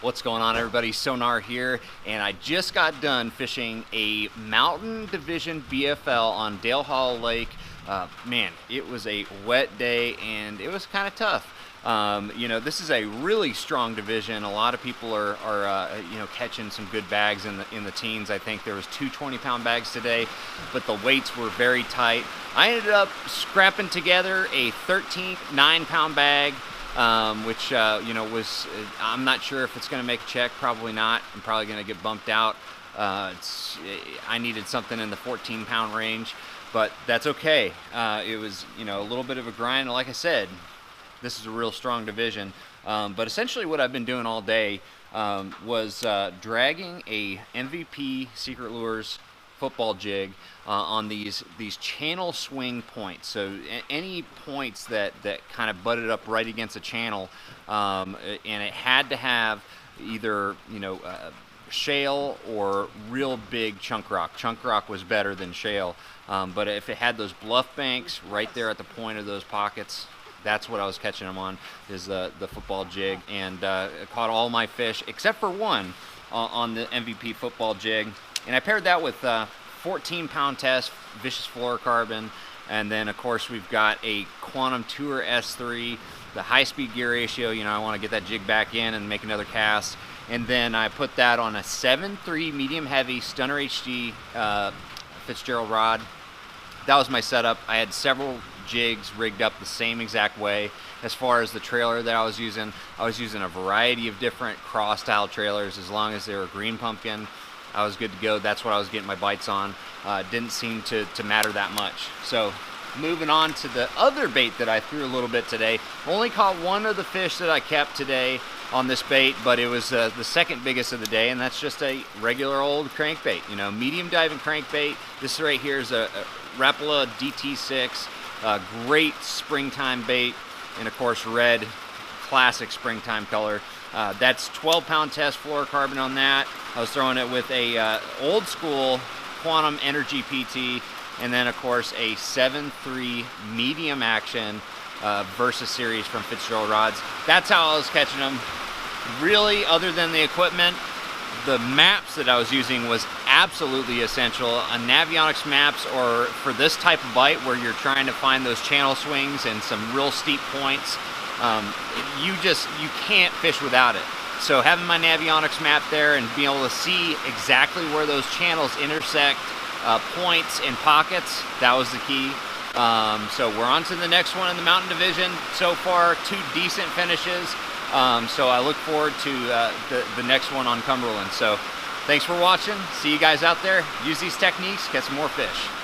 What's going on, everybody? Sonar here, and I just got done fishing a Mountain Division BFL on Dale Hollow Lake. Man, it was a wet day and it was kind of tough. You know, this is a really strong division. A lot of people are you know, catching some good bags in the teens. I think there was 2 20-pound bags today, but the weights were very tight. I ended up scrapping together a 13 9-pound bag. Which you know, was I'm not sure if it's going to make a check. Probably not. I'm probably going to get bumped out. I needed something in the 14-pound range, but that's okay. It was, you know, a little bit of a grind. Like I said, this is a real strong division. But essentially, what I've been doing all day was dragging a MVP Secret Lures football jig on these channel swing points. So any points that kind of butted up right against a channel, and it had to have either, you know, shale or real big chunk rock. Chunk rock was better than shale, but if it had those bluff banks right there at the point of those pockets, that's what I was catching them on, is the football jig. And caught all my fish except for one on the MVP football jig. And I paired that with 14-pound test vicious fluorocarbon, and then of course we've got a Quantum Tour S3, the high-speed gear ratio. You know, I want to get that jig back in and make another cast. And then I put that on a 7.3 medium heavy Stunner HD Fitzgerald rod. That was my setup. I had several jigs rigged up the same exact way. As far as the trailer that I was using a variety of different cross-style trailers. As long as they were green pumpkin, I was good to go. That's what I was getting my bites on. Didn't seem to matter that much. So moving on to the other bait that I threw a little bit today. Only caught one of the fish that I kept today on this bait, but it was the second biggest of the day, and that's just a regular old crankbait. You know, medium diving crankbait. This right here is a Rapala DT6. Great springtime bait, and of course red, classic springtime color. That's 12-pound test fluorocarbon on that. I was throwing it with a old school Quantum Energy PT, and then of course a 7.3 medium action Versus series from Fitzgerald rods. That's how I was catching them. Really, other than the equipment, the maps that I was using was absolutely essential. Navionics maps, or for this type of bite where you're trying to find those channel swings and some real steep points, you can't fish without it. So having my Navionics map there and being able to see exactly where those channels intersect points and pockets, that was the key. So we're on to the next one in the Mountain Division. So far, 2 decent finishes. So I look forward to the next one on Cumberland. So thanks for watching. See you guys out there. Use these techniques, catch some more fish.